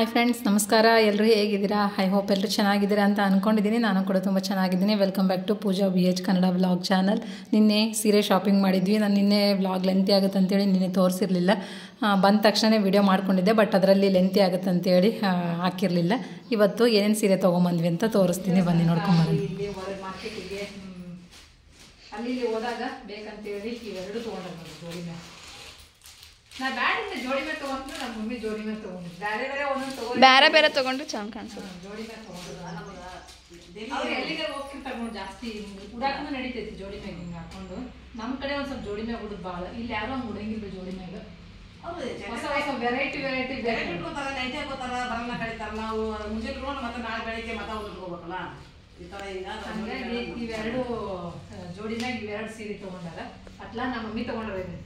Hi friends, ನಮಸ್ಕಾರ. ಎಲ್ಲರೂ ಹೇಗಿದ್ದೀರಾ? ಐ ಹೋಪ್ ಎಲ್ಲರೂ ಚೆನ್ನಾಗಿದ್ದೀರಾ ಅಂತ ಅಂದ್ಕೊಂಡಿದ್ದೀನಿ. ನಾನು ಕೂಡ ತುಂಬ ಚೆನ್ನಾಗಿದ್ದೀನಿ. Welcome back to Pooja BH Kannada vlog channel. ನಿನ್ನೆ ಸೀರೆ ಶಾಪಿಂಗ್ ಮಾಡಿದ್ವಿ. ನಾನು ನಿನ್ನೆ ವ್ಲಾಗ್ ಲೆಂತಿ ಆಗುತ್ತೆ ಅಂತೇಳಿ ನಿನ್ನೆ ತೋರಿಸಿರಲಿಲ್ಲ. ಬಂದ ತಕ್ಷಣ ವಿಡಿಯೋ ಮಾಡ್ಕೊಂಡಿದ್ದೆ, ಬಟ್ ಅದರಲ್ಲಿ ಲೆಂತಿ ಆಗುತ್ತೆ ಅಂತೇಳಿ ಹಾಕಿರಲಿಲ್ಲ. ಇವತ್ತು ಏನೇನು ಸೀರೆ ತೊಗೊಂಬಂದ್ವಿ ಅಂತ ತೋರಿಸ್ತೀನಿ, ಬನ್ನಿ ನೋಡ್ಕೊಂಬರೋದು. ಮಾರ್ಕೆಟಿಗೆ ಅಲ್ಲಿ ಹೋದಾಗ ಬೇಕಂತೇಳಿ ಇವೆರಡು ತೊಗೊಂಡು ಜೋಡಿ ಮೇಲೆ ನಾ ಬ್ಯಾಡ ಜೋಡಿ ಮೇಲೆ ತಗೊಂಡ್ರು. ನಮ್ಮ ಮಮ್ಮಿ ಜೋಡಿ ಮೇಲೆ ತಗೊಂಡ್ರು. ಬೇರೆ ಬೇರೆ ಒಂದೊಂದು ತಗೊಂಡು ಬೇರೆ ಬೇರೆ ತಗೊಂಡ್ರು ಚೆನ್ನಾಗಿ ಕಾಣಿಸ್ತದೆ. ಜೋಡಿ ಮೇಲೆ ತಗೊಂಡ್ರು. ಅವ್ರು ಎಲ್ಲಿಗೆ ಹೋಗ್ತಿರ್ತಾರೆ ನೋಡಿ, ಜಾಸ್ತಿ ಉಡಾಕನ ನಡೀತೈತಿ ಜೋಡಿ ಮ್ಯಾಗ ಹಿಂಗೆ ಹಾಕೊಂಡು. ನಮ್ಮ ಕಡೆ ಒಂದು ಸ್ವಲ್ಪ ಜೋಡಿ ಮ್ಯಾಗ ಉಡುದು ಭಾಳ. ಇಲ್ಲಿ ಯಾರೋ ಹಂಗೆ ಉಡಂಗಿಲ್ಲ ಜೋಡಿ ಮ್ಯಾಗ. ಹೊಸ ಹೊಸ ವೆರೈಟಿ ಇಟ್ಕೋತಾರ, ನೈಟ್ ಹಾಕೋತಾರ, ಬರಲ್ಲ ಕಳಿತಾರ. ನಾವು ಮುಂಜಾನೆ ಇಟ್ಕೊಂಡು ಮತ್ತೆ ನಾಳೆ ಬೆಳಿಗ್ಗೆ ಮತ್ತೆ ಉಟ್ಕೋಬೇಕಲ್ಲ. ಈ ತರ ಹಂಗಾಗಿ ಇವೆರಡು ಜೋಡಿ ಮ್ಯಾಗ ಇವೆರಡು ಸೀರೆ ತಗೊಂಡಾರ. ಅಟ್ಲ ನಮ್ಮ ಮಮ್ಮಿ ತಗೊಂಡ್ರ ಇದನ್ನ.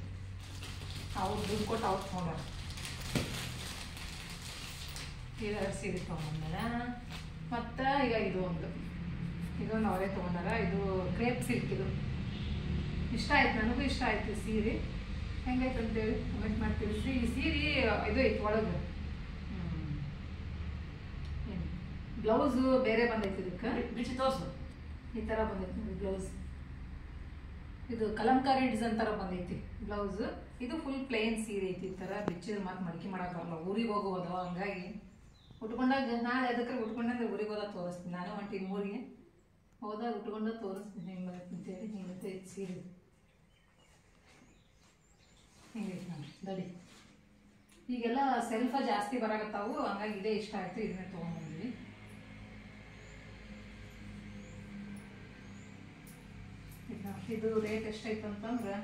ಅವ್ರು ದುಡ್ಡು ಕೊಟ್ಟು ಅವ್ರು ತೊಗೊಂಡಾರ. ಇವೆರಡು ಸೀರೆ ತೊಗೊಂಡಾರ. ಮತ್ತು ಈಗ ಇದೊಂದು ಅವರೇ ತೊಗೊಂಡಾರ. ಇದು ಕ್ರೇಪ್ ಸಿಲ್ಕ್. ಇದು ಇಷ್ಟ ಆಯ್ತು, ನನಗೂ ಇಷ್ಟ ಆಯ್ತು ಸೀರೆ. ಹೆಂಗಾಯ್ತು ಅಂತೇಳಿ ಕಮೆಂಟ್ ಮಾಡಿ ತಿಳಿಸಿ. ಈ ಸೀರೆ ಇದು ಐತಿ ಒಳಗೆ ಬ್ಲೌಸು ಬೇರೆ ಬಂದೈತಿ. ಇದಕ್ಕೆ ಬಿಚ್ಚಿ ತೋರ್ಸು. ಈ ಥರ ಬಂದೈತಿ ನೋಡಿ ಬ್ಲೌಸ್. ಇದು ಕಲಂಕಾರಿ ಡಿಸೈನ್ ಥರ ಬಂದೈತಿ ಬ್ಲೌಸ್. ಇದು ಫುಲ್ ಪ್ಲೇನ್ ಸೀರೆ ಐತಿ. ಈ ಥರ ಬಿಚ್ಚಿದ್ರೆ ಮತ್ತೆ ಮಡಿಕೆ ಮಾಡಕ್ಕೆ ಬರಲ್ಲ. ಊರಿಗೆ ಹೋಗೋದು, ಹಂಗಾಗಿ ಉಟ್ಕೊಂಡಾಗ ನಾಳೆ ಅದಕ್ಕೆ ಉಟ್ಕೊಂಡಂದ್ರೆ ಊರಿಗೆ ಹೋದಾಗ ತೋರಿಸ್ತೀನಿ. ನಾನು ಹೊಂಟೀನಿ ಊರಿಗೆ, ಹೋದಾಗ ಉಟ್ಕೊಂಡ ತೋರಿಸ್ತೀನಿ ಹೆಂಗೆ ಬರುತ್ತೆ ಅಂತೇಳಿ. ಹಿಂಗೈತೆ ಸೀರೆ, ಹಿಂಗೈತಿ ನೋಡಿ ದಡಿ. ಈಗೆಲ್ಲ ಸೆಲ್ಫ ಜಾಸ್ತಿ ಬರಾಕತ್ತಾವು, ಹಂಗಾಗಿ ಇದೇ ಇಷ್ಟ ಆಯ್ತು, ಇದನ್ನೇ ತೊಗೊಂಡ್ಬಂದ್ವಿ. ಇದು ರೇಟ್ ಎಷ್ಟೈತೆ ಅಂತಂದ್ರೆ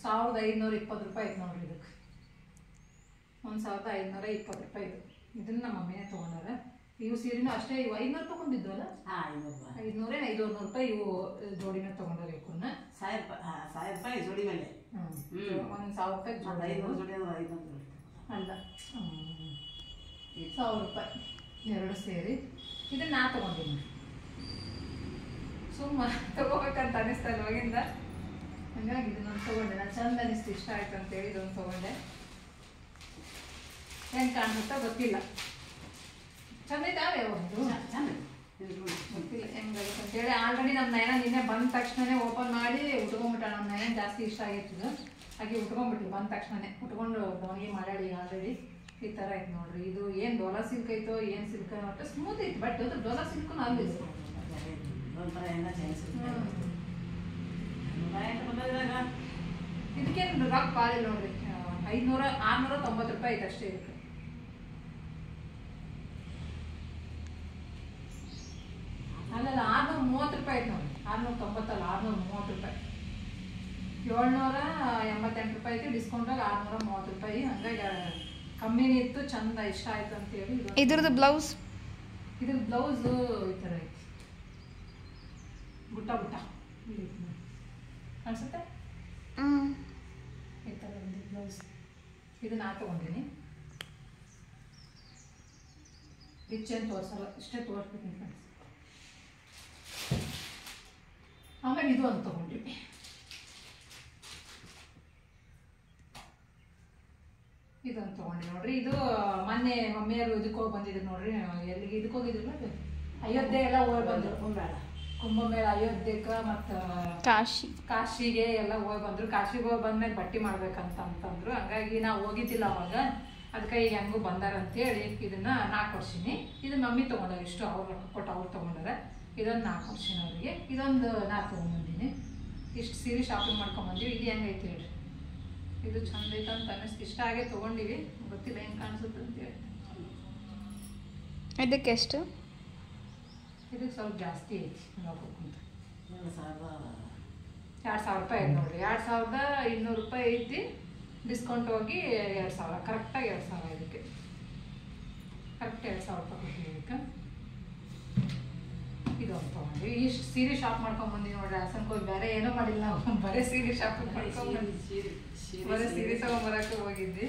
1520 ರೂಪಾಯಿ ಐತೆ ನೋಡ್ರಿ. ಇದಕ್ಕೆ 1520 ರೂಪಾಯಿ ಇದು. ಇದನ್ನ ನಮ್ಮ ಮಮ್ಮಿನೇ ತೊಗೊಂಡಾರ. ಇವು ಸೀರೆನೂ ಅಷ್ಟೇ. ಇವು 500 ತೊಗೊಂಡಿದ್ವಲ್ಲ, 500 ರೂಪಾಯಿ ಇವು ಜೋಡಿನ ತೊಗೊಂಡಾರ. ಇವನ್ನ 1000 ರೂಪಾಯಿ ಜೋಡಿ ಮೇಲೆ. 1000 ರೂಪಾಯಿ ಜೋಡಿ. 500 ಜೋಡಿ ಅಲ್ಲ, 1000 ರೂಪಾಯಿ ಎರಡು ಸೇರಿ. ಇದನ್ನ ನಾ ತೊಗೊಂಡಿನಿ. ಸುಮ್ಮ ತಗೋಬೇಕಂತ ಅನಿಸ್ತಾ ಇವಾಗಿಂದ, ಹಂಗಾಗಿ ಇದನ್ನೊಂದು ತೊಗೊಂಡೆ. ನಾನು ಚಂದ ಅನಿಸ್ತು, ಇಷ್ಟ ಆಯ್ತು ಅಂತೇಳಿ ಇದೊಂದು ತೊಗೊಂಡೆ. ಹೆಂಗೆ ಕಾಣಿಸುತ್ತಾ ಗೊತ್ತಿಲ್ಲ. ಚಂದ ಇದ್ದಾವೆ ಒಂದು, ಗೊತ್ತಿಲ್ಲ ಹೆಂಗಾಗುತ್ತೆ ಅಂತೇಳಿ. ಆಲ್ರೆಡಿ ನಮ್ಮ ನಯನ ನಿನ್ನೆ ಬಂದ ತಕ್ಷಣನೇ ಓಪನ್ ಮಾಡಿ ಉಟ್ಕೊಂಡ್ಬಿಟ್ಟ. ನಮ್ಮ ನಯನ ಜಾಸ್ತಿ ಇಷ್ಟ ಆಗಿತ್ತು, ಹಾಗೆ ಉಟ್ಕೊಂಡ್ಬಿಟ್ಲು. ಬಂದ ತಕ್ಷಣನೇ ಉಟ್ಕೊಂಡು ದವಣಿಗೆ ಮಾಡ್ಯಾಡಿ. ಆಲ್ರೆಡಿ ಈ ಥರ ಐತೆ ನೋಡ್ರಿ. ಇದು ಏನು ಡೋಲಾ ಸಿಲ್ಕ್ ಐತೋ ಏನು ಸಿಲ್ಕ್ ಒಟ್ಟು ಸ್ಮೂತ್ ಐತಿ. ಬಟ್ ಅದು ಡೋಲಾ ಸಿಲ್ಕು ಅಲ್ಲಿ ಇದಕ್ಕೇನು ರೊಕ್ಕ ಪಾಲಿಲ್ಲ ನೋಡ್ರಿ. 690 ರೂಪಾಯಿ ಐತೆ ಅಷ್ಟೇ ಇದಕ್ಕೆ. ಅಲ್ಲಲ್ಲ 630 ರೂಪಾಯಿ ಐತೆ ನೋಡ್ರಿ. 690 ಅಲ್ಲ, 630 ರೂಪಾಯಿ. 788 ರೂಪಾಯಿ ಐತಿ. ಡಿಸ್ಕೌಂಟಾಗ 630 ರೂಪಾಯಿ. ಹಂಗಾಗಿ ಕಮ್ಮಿನೇ ಇತ್ತು. ಚಂದ ಇಷ್ಟ ಆಯ್ತು ಅಂತೇಳಿ. ಇದ್ರದ್ದು ಬ್ಲೌಸ್, ಇದ್ರ ಬ್ಲೌಸು ಈ ಥರ ಐತಿ, ಬುಟ್ಟ ಬುಟ್ಟ ಅನ್ಸುತ್ತೆ. ಈ ಥರ ಒಂದು ಬ್ಲೌಸ್. ಇದನ್ನ ನಾ ತೊಗೊಂಡಿನಿ. ಬಿಚ್ಚೇನು ತೋರಿಸಲ್ಲ, ಇಷ್ಟೇ ತೋರಿಸ್ಬೇಕು ಫ್ರೆಂಡ್ಸ್. ಆಮೇಲೆ ಇದು ಒಂದು ತೊಗೊಂಡಿವಿ. ಇದೊಂದು ತೊಗೊಂಡಿ ನೋಡ್ರಿ. ಇದು ಮೊನ್ನೆ ಮಮ್ಮಿಯರು ಇದಕ್ಕೆ ಹೋಗಿ ಬಂದಿದ್ರು ನೋಡ್ರಿ. ಎಲ್ಲಿಗೆ ಇದಕ್ಕೆ ಹೋಗಿದ್ರು? ಅಯೋಧ್ಯೆ ಎಲ್ಲ ಹೋಗಿ ಬಂದ್ರು. ಕುಂಭಮೇಳ ಅಯೋಧ್ಯಕ್ಕೆ ಮತ್ತು ಕಾಶಿಗೆ ಎಲ್ಲ ಹೋಗಿ ಬಂದರು. ಕಾಶಿಗೆ ಹೋಗಿ ಬಂದ್ಮೇಲೆ ಬಟ್ಟೆ ಮಾಡ್ಬೇಕಂತಂದ್ರು. ಹಂಗಾಗಿ ನಾವು ಹೋಗಿದ್ದಿಲ್ಲ ಅವಾಗ. ಅದಕ್ಕೆ ಈಗ ಹೆಂಗೂ ಬಂದಾರಂತೇಳಿ ಇದನ್ನ ನಾ ಕೊಡ್ಸೀನಿ. ಇದು ಮಮ್ಮಿ ತೊಗೊಂಡಾರ. ಇಷ್ಟು ಅವ್ರು ರೊಕ್ಕ ಕೊಟ್ಟು ಅವ್ರು ತೊಗೊಂಡಾರ. ಇದೊಂದು ನಾ ಕೊಡ್ಸೀನಿ ಅವರಿಗೆ. ಇದೊಂದು ನಾ ತೊಗೊಂಬಂದೀನಿ. ಇಷ್ಟು ಸೀರೆ ಶಾಪಿಂಗ್ ಮಾಡ್ಕೊಂಬಂದೀವಿ. ಇದು ಹೆಂಗೈತಿ ಹೇಳ್ರಿ. ಇದು ಚಂದ ಐತೆ ಅಂತ ಅನ್ನಿಸ್ತು. ಇಷ್ಟ ಆಗೇ ತೊಗೊಂಡಿವಿ. ಗೊತ್ತಿಲ್ಲ ಹೆಂಗೆ ಕಾಣಿಸುತ್ತೆ ಅಂತೇಳಿ. ಇದಕ್ಕೆ ಎಷ್ಟು? ಇದಕ್ಕೆ ಸ್ವಲ್ಪ ಜಾಸ್ತಿ ಐತಿ. ನೋಡ್ಕೊಂತ 2000 ರೂಪಾಯಿ ಐತೆ ನೋಡ್ರಿ. 2200 ರೂಪಾಯಿ ಐತಿ. ಡಿಸ್ಕೌಂಟ್ ಹೋಗಿ 2000, ಕರೆಕ್ಟಾಗಿ 2000. ಇದಕ್ಕೆ ಕರೆಕ್ಟ್ 2000 ರೂಪಾಯಿ ಕೊಡ್ತೀವಿ. ಇದಕ್ಕೆ ಇದೊಂದು ತೊಗೊಂಡ್ವಿ. ಇಷ್ಟು ಸೀರೆ ಶಾಪ್ ಮಾಡ್ಕೊಂಬಂದಿ ನೋಡ್ರಿ. ಹಾಸನಕ್ಕೆ ಹೋಗಿ ಬೇರೆ ಏನೂ ಮಾಡಿಲ್ಲ ನಾವು. ಬರೀ ಸೀರೆ ಶಾಪಿಂಗ್ ಮಾಡ್ಕೊಂಬಂದು ಬರೀ ಸೀರೆ ತೊಗೊಂಬರಕ್ಕೆ ಹೋಗಿದ್ವಿ.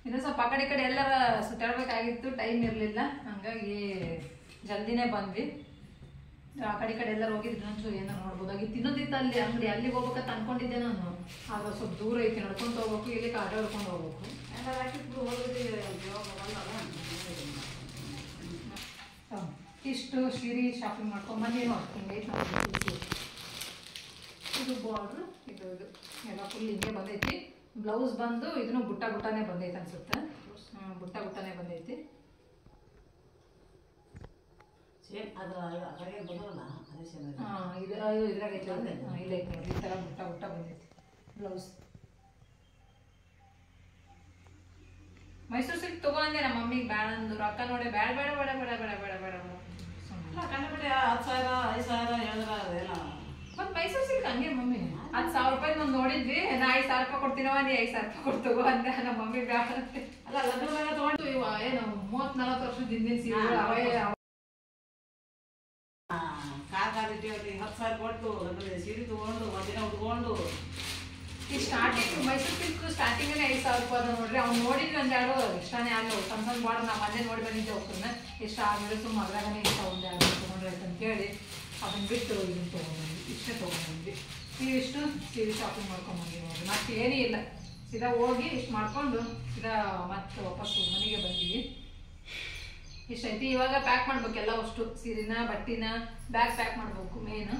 ಇನ್ನು ಸ್ವಲ್ಪ ಆ ಕಡೆ ಎಲ್ಲರ ಸುತ್ತಾಡ್ಬೇಕಾಗಿತ್ತು, ಟೈಮ್ ಇರಲಿಲ್ಲ. ಹಂಗಾಗಿ ಜಲ್ದಿನೇ ಬಂದ್ವಿ. ಆ ಕಡೆ ಎಲ್ಲರೂ ಹೋಗಿದ್ರು ಒಂಚೂರು ಏನಾರು ನೋಡ್ಬೋದಾಗಿತ್ತು. ಇನ್ನೊಂದಿತ್ತು ಅಲ್ಲಿ ಅಂಗಡಿ, ಅಲ್ಲಿಗೆ ಹೋಗ್ಬೇಕಂತ ಅನ್ಕೊಂಡಿದ್ದೆ ನಾನು. ಆದ್ರೆ ಸ್ವಲ್ಪ ದೂರ ಐತಿ, ನಡ್ಕೊಂಡು ಹೋಗ್ಬೇಕು, ಇಲ್ಲಿ ಆಟೋ ಹಿಡ್ಕೊಂಡು ಹೋಗ್ಬೇಕು. ಇಷ್ಟು ಸೀರೆ ಶಾಪಿಂಗ್ ಮಾಡ್ಕೊಂಡು ಬಂದು ಹಿಂಗೈತೆ ನೋಡಿ. ಇದು ಬಾರ್ಡ್ರು, ಇದು ಎಲ್ಲ ಫುಲ್ ಹಿಂಗೆ ಬಂದೈತಿ. ಬ್ಲೌಸ್ ಬಂದು ಇದನ್ನು ಬುಟ್ಟನೇ ಬಂದೈತೆ ಅನ್ಸುತ್ತೆ. ಬುಟ್ಟನೇ ಬಂದೈತಿ. ಇದ್ರಾಗ ಐತೆ ಇಲ್ಲ ಐತೆ ನೋಡಿ, ಈ ಥರ ಬುಟ್ಟ ಬಂದೈತಿ ಬ್ಲೌಸ್. ಮೈಸೂರು ಸಿಲ್ಕ್ ತಗೊಂಡೆ ನಮ್ಮ ಮಮ್ಮಿಗೆ ಬೇಡ ಅಂದ್ರು. ಅಕ್ಕ ನೋಡಿ ಬೇಡ ಬೇಡ ಬೇಡ ಬೇಡ ಬೇಡ ಬೇಡ ಬೇಡ ಬೇಡ ಕಂಡುಬಿಡಿ 10,000 5,000 ಹೇಳಿದ್ರ ಮತ್ತೆ ಮೈಸೂರು ಸಿಲ್ಕ್ ಹಂಗೆ ಮಮ್ಮಿ 10,000 ರೂಪಾಯಿ ನಾನು ನೋಡಿದ್ವಿ. ನಾ 5,000 ರೂಪಾಯಿ ಕೊಡ್ತೀನವ, ನೀ 5,000 ರೂಪಾಯಿ ಕೊಡ್ತಗೋ ಅಂದೆ. ನಮ್ಮ ಮಮ್ಮಿ ಬೇಡ ಅಂತೆ. ಅಲ್ಲ ಲಗ್ನದಾಗ ತಗೊಂಡು ಇವ ಏನು 30-40 ವರ್ಷದ ಹಿಂದಿನ ಸೀರೆಗಳು ಅವೇ ಕಾದಿಟ್ಟು 10,000 ಕೊಟ್ಟು ಸೀರೆ ತಗೊಂಡು ಒಂದಿನ ಉಟ್ಕೊಂಡು ಈ ಸ್ಟಾರ್ಟಿಂಗ್ ಮೈಸೂರು ಸಿಲ್ಕ್ ಸ್ಟಾರ್ಟಿಂಗ್ 5,000 ರೂಪಾಯಿ ಅದ ನೋಡ್ರಿ. ಅವ್ನು ನೋಡಿದ್ವಿ ಒಂದೆರಡು ಇಷ್ಟನೇ ಆಗಲ್ಲ. ಸಣ್ಣ ಬಾರ್ಡರ್ ನಾ ಮೊನ್ನೆ ನೋಡಿ ಬಂದಿದ್ದೆ. ಹೋಗ್ತಾನೆ ಎಷ್ಟು ಆದ್ಮೇಲೆ ಸುಮ್ಮ ಅದ್ರಾಗನೇ ಇಷ್ಟ ಒಂದೆರಡು ತೊಗೊಂಡ್ರೆ ಅಂತೇಳಿ ಅದನ್ನ ಬಿಟ್ಟು ಇದನ್ನ ತೊಗೊಂಡ್ಬಂದ್ವಿ. ಇಷ್ಟೇ ತೊಗೊಂಡ್ಬಂದ್ವಿ. ಇವಿಷ್ಟು ಸೀರೆ ಶಾಪಿಂಗ್ ಮಾಡ್ಕೊಂಡ್ಬಂದ್ವಿ ನೋಡ್ರಿ. ಮತ್ತೆ ಏನೂ ಇಲ್ಲ, ಸೀದಾ ಹೋಗಿ ಇಷ್ಟು ಮಾಡ್ಕೊಂಡು ಸೀದಾ ಮತ್ತೆ ವಾಪಸ್ಸು ಮನೆಗೆ ಬಂದೀವಿ. ಇಷ್ಟೈತಿ. ಇವಾಗ ಪ್ಯಾಕ್ ಮಾಡ್ಬೇಕೆಲ್ಲ ಅಷ್ಟು ಸೀರೆನ ಬಟ್ಟಿನ ಬ್ಯಾಗ್ ಪ್ಯಾಕ್ ಮಾಡ್ಬೇಕು ಮೇನ್.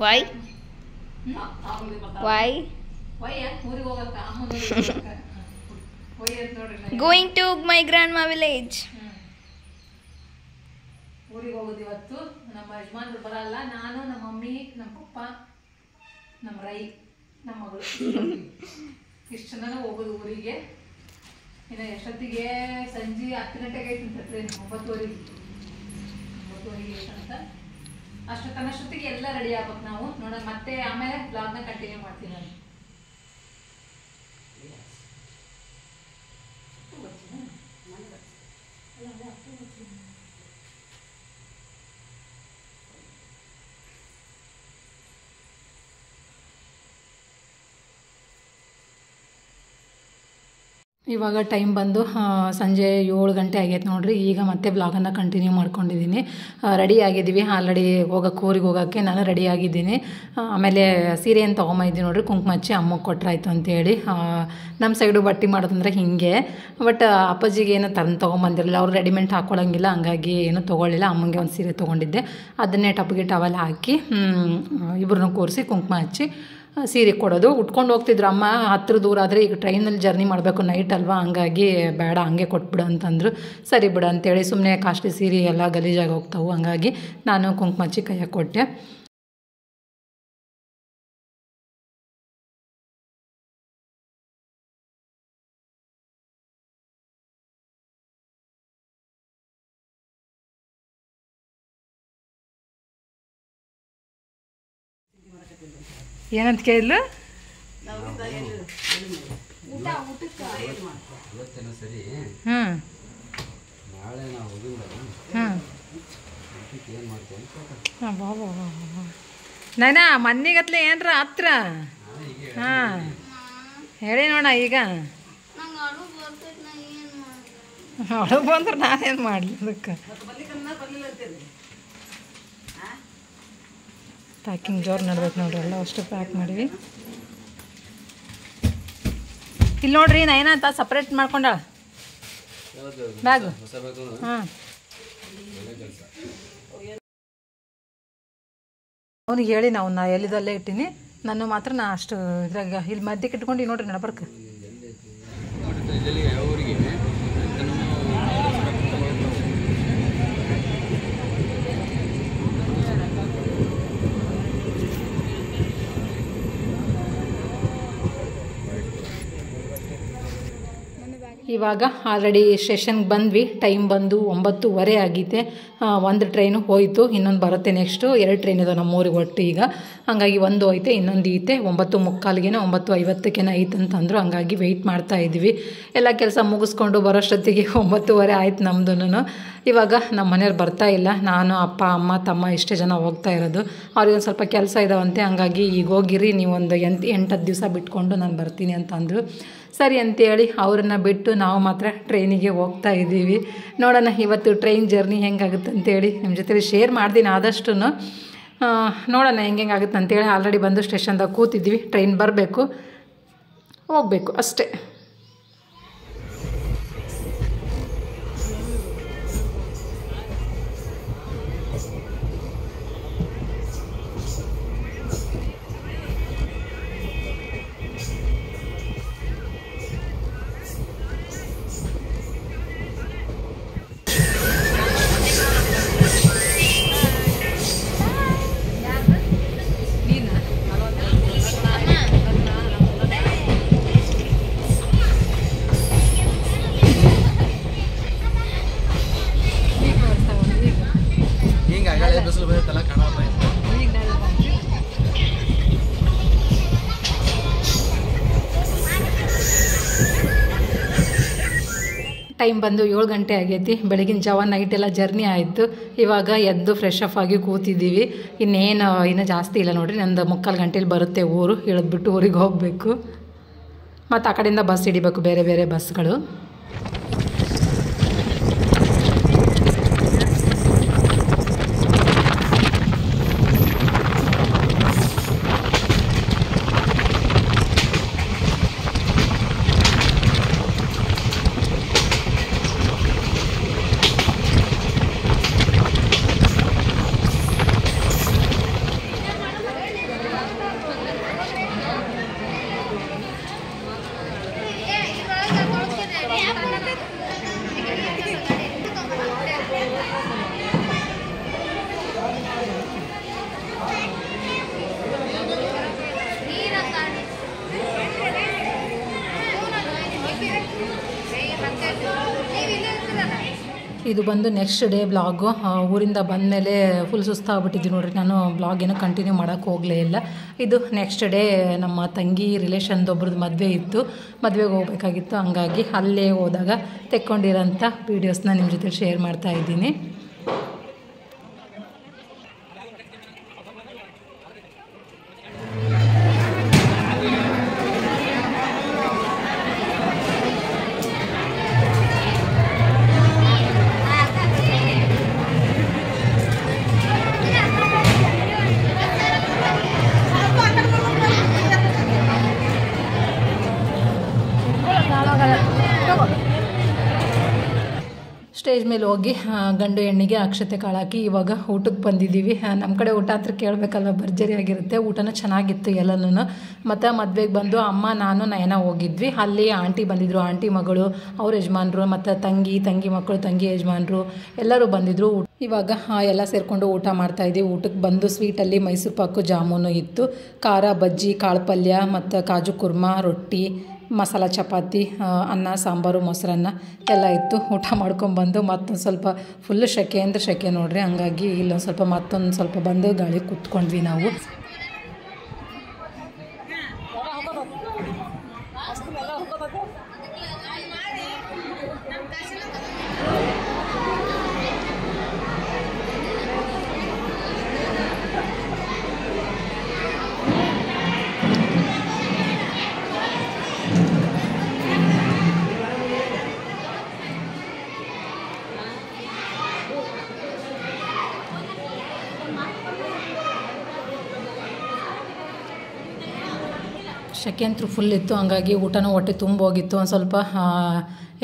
ವೈ ಊರಿಗೆ ಹೋಗಕ್ಕ ಅಮ್ಮನೂರಿಗೆ ಒಯ್ ಅಂತ ನೋಡ್ರಿ. ಗೋಯಿಂಗ್ ಟು ಮೈ ಗ್ರ್ಯಾಂಡ್ ಮಾ ವಿಲೇಜ್. ಊರಿಗೆ ಹೋಗೋದು ಇವತ್ತು. ನಮ್ಮ ಯಜಮಾನ್ರು ಬರಲ್ಲ. ನಾನು, ನಮ್ಮ ಮಮ್ಮಿ, ನಮ್ಮ ಪಪ್ಪ, ನಮ್ಮ ರೈ, ನಮ್ಮ ಮಗಳು ಇಷ್ಟು ಜನ ಹೋಗೋದು ಊರಿಗೆ. ಇನ್ನು ಎಷ್ಟೊತ್ತಿಗೆ ಸಂಜೆ 10 ಗಂಟೆಗೆ ಐತಂತ ಟ್ರೈನ್. 9:30 ಐತಂತ. ಅಷ್ಟೊತ್ತಿಗೆ ಎಲ್ಲ ರೆಡಿ ಆಗ್ಬೇಕು ನಾವು. ನೋಡೋಣ ಮತ್ತೆ ಆಮೇಲೆ ಬ್ಲಾಗ್ನ ಕಂಟಿನ್ಯೂ ಮಾಡ್ತೀನಿ ನಾನು. ಇವಾಗ ಟೈಮ್ ಬಂದು ಸಂಜೆ 7 ಗಂಟೆ ಆಗೈತೆ ನೋಡ್ರಿ. ಈಗ ಮತ್ತೆ ಬ್ಲಾಗನ್ನು ಕಂಟಿನ್ಯೂ ಮಾಡ್ಕೊಂಡಿದ್ದೀನಿ. ರೆಡಿ ಆಗಿದ್ದೀವಿ ಆಲ್ರೆಡಿ ಊರಿಗೆ ಹೋಗೋಕ್ಕೆ ನಾನು ರೆಡಿ ಆಗಿದ್ದೀನಿ. ಆಮೇಲೆ ಸೀರೆ ಏನು ತೊಗೊಂಬಂದಿದ್ದೀನಿ ನೋಡ್ರಿ, ಕುಂಕುಮ ಹಚ್ಚಿ ಅಮ್ಮಗೆ ಕೊಟ್ಟರಾಯ್ತು ಅಂತೇಳಿ. ನಮ್ಮ ಸೈಡು ಬಟ್ಟೆ ಮಾಡೋದಂದ್ರೆ ಹೀಗೆ. ಬಟ್ ಅಪ್ಪಾಜಿಗೆ ಏನು ತೊಗೊಂಬಂದಿರಲಿಲ್ಲ, ಅವ್ರು ರೆಡಿಮೇಡ್ ಹಾಕ್ಕೊಳಂಗಿಲ್ಲ. ಹಂಗಾಗಿ ಏನೂ ತೊಗೊಳ್ಳಿಲ್ಲ. ಅಮ್ಮಂಗೆ ಒಂದು ಸೀರೆ ತೊಗೊಂಡಿದ್ದೆ, ಅದನ್ನೇ ಟಪ್ಗೆ ಟವಲ್ ಹಾಕಿ ಇಬ್ಬರನ್ನೂ ಕೂರಿಸಿ ಕುಂಕುಮ ಹಚ್ಚಿ ಸೀರೆ ಕೊಡೋದು. ಉಟ್ಕೊಂಡು ಹೋಗ್ತಿದ್ರು ಅಮ್ಮ. ಹತ್ತಿರ ದೂರ ಆದರೆ ಈಗ ಟ್ರೈನಲ್ಲಿ ಜರ್ನಿ ಮಾಡಬೇಕು, ನೈಟ್ ಅಲ್ವಾ, ಹಂಗಾಗಿ ಬೇಡ ಹಂಗೆ ಕೊಟ್ಬಿಡು ಅಂತಂದರು. ಸರಿ ಬಿಡು ಅಂತೇಳಿ ಸುಮ್ಮನೆ ಕಾಸ್ಟ್ಲಿ ಸೀರೆ ಎಲ್ಲ ಗಲೀಜಾಗಿ ಹೋಗ್ತಾವೆ. ಹಂಗಾಗಿ ನಾನು ಕುಂಕುಮ ಹಚ್ಚಿ ಕೈಯಾಗ ಕೊಟ್ಟೆ. ಏನಂತ ಕೇಳಿದ್ಲು? ನೈನಾ ಮನ್ನಿಗತ್ಲೆ ಏನ್ರ ಹತ್ರ ಹೇಳಿ ನೋಡ. ಈಗ ಅಳು ಬಂದ್ರೆ ನಾನೇನು ಮಾಡಲಿ ಅದಕ್ಕೆ. ಪ್ಯಾಕಿಂಗ್ ಜೋರು ನಡ್ಬೇಕು ನೋಡ್ರಿ. ಎಲ್ಲ ಅಷ್ಟು ಪ್ಯಾಕ್ ಮಾಡಿವಿ. ಇಲ್ಲಿ ನೋಡ್ರಿ ನೈನಾ ಅಂತ ಸಪ್ರೇಟ್ ಮಾಡ್ಕೊಂಡಾಳ ಬ್ಯಾಗ್. ಹಾಂ ಅವ್ನಿಗೆ ಹೇಳಿ ನಾ ಎಲ್ಲಿದಲ್ಲೇ ಇಟ್ಟೀನಿ. ನಾನು ಮಾತ್ರ ನಾ ಅಷ್ಟು ಇದ್ರಾಗ ಇಲ್ಲಿ ಮಧ್ಯಕ್ಕೆ ಇಟ್ಕೊಂಡು ನೋಡ್ರಿ ನಡಬರ್ಕ. ಇವಾಗ ಆಲ್ರೆಡಿ ಸ್ಟೇಷನ್ಗೆ ಬಂದ್ವಿ. ಟೈಮ್ ಬಂದು 9:30 ಆಗೈತೆ. ಒಂದು ಟ್ರೈನು ಹೋಯಿತು, ಇನ್ನೊಂದು ಬರುತ್ತೆ. ನೆಕ್ಸ್ಟು 2 ಟ್ರೈನ್ ಇದಾವೆ ನಮ್ಮೂರಿಗೆ ಒಟ್ಟು ಈಗ. ಹಾಗಾಗಿ ಒಂದು ಹೋಯ್ತೆ, ಇನ್ನೊಂದು ಐತೆ. 9:45 9:50 ಐತೆ ಅಂತಂದರು. ಹಂಗಾಗಿ ವೆಯ್ಟ್ ಮಾಡ್ತಾ ಇದ್ವಿ. ಎಲ್ಲ ಕೆಲಸ ಮುಗಿಸ್ಕೊಂಡು ಬರೋಷ್ಟೊತ್ತಿಗೆ 9:30 ಆಯ್ತು ನಮ್ಮದು. ಇವಾಗ ನಮ್ಮ ಮನೆಯವ್ರು ಬರ್ತಾ ಇಲ್ಲ. ನಾನು, ಅಪ್ಪ, ಅಮ್ಮ, ತಮ್ಮ ಇಷ್ಟೇ ಜನ ಹೋಗ್ತಾ ಇರೋದು. ಅವ್ರಿಗೊಂದು ಸ್ವಲ್ಪ ಕೆಲಸ ಇದಾವಂತೆ. ಹಂಗಾಗಿ ಈಗ ಹೋಗಿರಿ, ನೀವು ಒಂದು 8-10 ದಿವಸ ಬಿಟ್ಕೊಂಡು ನಾನು ಬರ್ತೀನಿ ಅಂತ ಅಂದರು. ಸರಿ ಅಂತೇಳಿ ಅವ್ರನ್ನ ಬಿಟ್ಟು ನಾವು ಮಾತ್ರ ಟ್ರೈನಿಗೆ ಹೋಗ್ತಾ ಇದ್ದೀವಿ. ನೋಡೋಣ ಇವತ್ತು ಟ್ರೈನ್ ಜರ್ನಿ ಹೆಂಗಾಗುತ್ತೆ ಅಂತೇಳಿ ನಿಮ್ಮ ಜೊತೆ ಶೇರ್ ಮಾಡ್ತೀನಿ ಆದಷ್ಟು. ನೋಡೋಣ ಹೆಂಗೆ ಆಗುತ್ತೆ ಅಂತೇಳಿ ಆಲ್ರೆಡಿ ಬಂದು ಸ್ಟೇಷನ್ದಾಗ ಕೂತಿದ್ವಿ. ಟ್ರೈನ್ ಬರಬೇಕು, ಹೋಗಬೇಕು ಅಷ್ಟೇ. ಟೈಮ್ ಬಂದು 7 ಗಂಟೆ ಆಗೈತಿ. ಬೆಳಗಿನ ಜಾವ ನೈಟ್ ಎಲ್ಲ ಜರ್ನಿ ಆಯಿತು. ಇವಾಗ ಎದ್ದು ಫ್ರೆಶ್ ಅಪ್ ಆಗಿ ಕೂತಿದ್ದೀವಿ. ಇನ್ನೂ ಜಾಸ್ತಿ ಇಲ್ಲ ನೋಡಿರಿ, ನಂದು 3/4 ಗಂಟೆಲಿ ಬರುತ್ತೆ ಊರು. ಇಳಿದ್ಬಿಟ್ಟು ಊರಿಗೆ ಹೋಗಬೇಕು. ಮತ್ತು ಆ ಕಡೆಯಿಂದ ಬಸ್ ಹಿಡಿಬೇಕು, ಬೇರೆ ಬೇರೆ ಬಸ್ಗಳು. ಇದು ಬಂದು ನೆಕ್ಸ್ಟ್ ಡೇ ಬ್ಲಾಗು. ಊರಿಂದ ಬಂದಮೇಲೆ ಫುಲ್ ಸುಸ್ತಾಗ್ಬಿಟ್ಟಿದ್ವಿ ನೋಡ್ರಿ. ನಾನು ಬ್ಲಾಗ್ ಏನೂ ಕಂಟಿನ್ಯೂ ಮಾಡೋಕ್ಕೆ ಹೋಗಲೇ ಇಲ್ಲ. ಇದು ನೆಕ್ಸ್ಟ್ ಡೇ ನಮ್ಮ ತಂಗಿ ರಿಲೇಷನ್ದೊಬ್ರದ್ದು ಮದುವೆ ಇತ್ತು. ಮದುವೆಗೆ ಹೋಗ್ಬೇಕಾಗಿತ್ತು. ಹಂಗಾಗಿ ಅಲ್ಲೇ ಹೋದಾಗ ತೆಕ್ಕೊಂಡಿರೋಂಥ ವೀಡಿಯೋಸ್ನ ನಿಮ್ಮ ಜೊತೆ ಶೇರ್ ಮಾಡ್ತಾ ಇದ್ದೀನಿ. ಸ್ಟೇಜ್ ಮೇಲೆ ಹೋಗಿ ಗಂಡು ಹೆಣ್ಣಿಗೆ ಅಕ್ಷತೆ ಕಾಳಾಕಿ ಇವಾಗ ಊಟಕ್ಕೆ ಬಂದಿದ್ದೀವಿ. ನಮ್ಮ ಕಡೆ ಊಟ ಹತ್ರ ಕೇಳಬೇಕಲ್ಲ, ಭರ್ಜರಿ ಆಗಿರುತ್ತೆ. ಊಟನೂ ಚೆನ್ನಾಗಿತ್ತು ಎಲ್ಲನೂ. ಮತ್ತು ಮದುವೆಗೆ ಬಂದು ಅಮ್ಮ, ನಾನು, ನಯನ ಹೋಗಿದ್ವಿ. ಅಲ್ಲಿ ಆಂಟಿ ಬಂದಿದ್ದರು, ಆಂಟಿ ಮಗಳು, ಅವ್ರ ಯಜಮಾನ್ರು, ಮತ್ತು ತಂಗಿ ಮಕ್ಕಳು, ತಂಗಿ ಯಜಮಾನ್ರು ಎಲ್ಲರೂ ಬಂದಿದ್ದರು. ಇವಾಗ ಎಲ್ಲ ಸೇರಿಕೊಂಡು ಊಟ ಮಾಡ್ತಾಯಿದ್ದೀವಿ. ಊಟಕ್ಕೆ ಬಂದು ಸ್ವೀಟಲ್ಲಿ ಮೈಸೂರು ಪಾಕು, ಜಾಮೂನು ಇತ್ತು, ಖಾರ ಬಜ್ಜಿ, ಕಾಳು ಪಲ್ಯ ಮತ್ತು ಕಾಜು ಕುರ್ಮಾ, ರೊಟ್ಟಿ, ಮಸಾಲ ಚಪಾತಿ, ಅನ್ನ, ಸಾಂಬಾರು, ಮೊಸರನ್ನ ಎಲ್ಲ ಇತ್ತು. ಊಟ ಮಾಡ್ಕೊಂಬಂದು ಮತ್ತೊಂದು ಸ್ವಲ್ಪ ಫುಲ್ಲು ಸೆಕೆ ಅಂದರೆ ಸೆಕೆ ನೋಡ್ರಿ. ಹಂಗಾಗಿ ಇಲ್ಲೊಂದು ಸ್ವಲ್ಪ ಮತ್ತೊಂದು ಸ್ವಲ್ಪ ಬಂದು ಗಾಳಿ ಕೂತ್ಕೊಂಡ್ವಿ ನಾವು. ಸೆಕೆ ಅಂತೂ ಫುಲ್ ಇತ್ತು. ಹಂಗಾಗಿ ಊಟನೂ ಹೊಟ್ಟೆ ತುಂಬ ಹೋಗಿತ್ತು. ಒಂದು ಸ್ವಲ್ಪ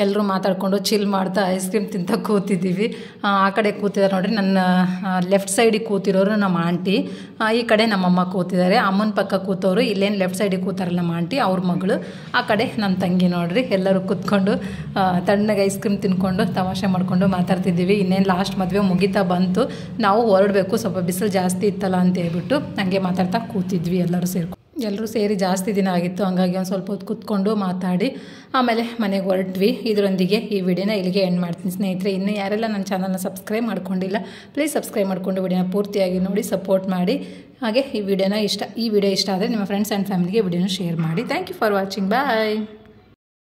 ಎಲ್ಲರೂ ಮಾತಾಡಿಕೊಂಡು ಚಿಲ್ ಮಾಡ್ತಾ ಐಸ್ ಕ್ರೀಮ್ ತಿಂತ ಕೂತಿದ್ದೀವಿ. ಆ ಕಡೆ ಕೂತಿದ್ದಾರೆ ನೋಡಿರಿ, ನನ್ನ ಲೆಫ್ಟ್ ಸೈಡಿಗೆ ಕೂತಿರೋರು ನಮ್ಮ ಆಂಟಿ, ಈ ಕಡೆ ನಮ್ಮಮ್ಮ ಕೂತಿದ್ದಾರೆ. ಅಮ್ಮನ ಪಕ್ಕ ಕೂತವರು ಇಲ್ಲೇನು ಲೆಫ್ಟ್ ಸೈಡಿಗೆ ಕೂತಾರಲ್ಲ ನಮ್ಮ ಆಂಟಿ, ಅವ್ರ ಮಗಳು. ಆ ಕಡೆ ನನ್ನ ತಂಗಿ ನೋಡಿರಿ. ಎಲ್ಲರೂ ಕೂತ್ಕೊಂಡು ತಣ್ಣಗೆ ಐಸ್ ಕ್ರೀಮ್ ತಿನ್ಕೊಂಡು ತಮಾಷೆ ಮಾಡಿಕೊಂಡು ಮಾತಾಡ್ತಿದ್ದೀವಿ. ಇನ್ನೇನು ಲಾಸ್ಟ್ ಮದುವೆ ಮುಗಿತಾ ಬಂತು, ನಾವು ಹೊರಡಬೇಕು, ಸ್ವಲ್ಪ ಬಿಸಿಲು ಜಾಸ್ತಿ ಇತ್ತಲ್ಲ ಅಂತ ಹೇಳ್ಬಿಟ್ಟು ಹಂಗೆ ಮಾತಾಡ್ತಾ ಕೂತಿದ್ವಿ. ಎಲ್ಲರೂ ಸೇರಿ ಜಾಸ್ತಿ ದಿನ ಆಗಿತ್ತು. ಹಂಗಾಗಿ ಒಂದು ಸ್ವಲ್ಪ ಹೊತ್ತು ಕೂತ್ಕೊಂಡು ಮಾತಾಡಿ ಆಮೇಲೆ ಮನೆಗೆ ಹೊರಟ್ವಿ. ಇದರೊಂದಿಗೆ ಈ ವಿಡಿಯೋನ ಇಲ್ಲಿಗೆ ಎಂಡ್ ಮಾಡ್ತೀನಿ ಸ್ನೇಹಿತರೆ. ಇನ್ನೂ ಯಾರೆಲ್ಲ ನನ್ನ ಚಾನಲ್ನ ಸಬ್ಸ್ಕ್ರೈಬ್ ಮಾಡ್ಕೊಂಡಿಲ್ಲ, ಪ್ಲೀಸ್ ಸಬ್ಸ್ಕ್ರೈಬ್ ಮಾಡಿಕೊಂಡು ವಿಡಿಯೋನ ಪೂರ್ತಿಯಾಗಿ ನೋಡಿ ಸಪೋರ್ಟ್ ಮಾಡಿ. ಹಾಗೆ ಈ ವಿಡಿಯೋ ಇಷ್ಟ ಆದರೆ ನಿಮ್ಮ ಫ್ರೆಂಡ್ಸ್ ಆ್ಯಂಡ್ ಫ್ಯಾಮಿಲಿಗೆ ವಿಡಿಯೋನ ಶೇರ್ ಮಾಡಿ. Thank you for watching. Bye.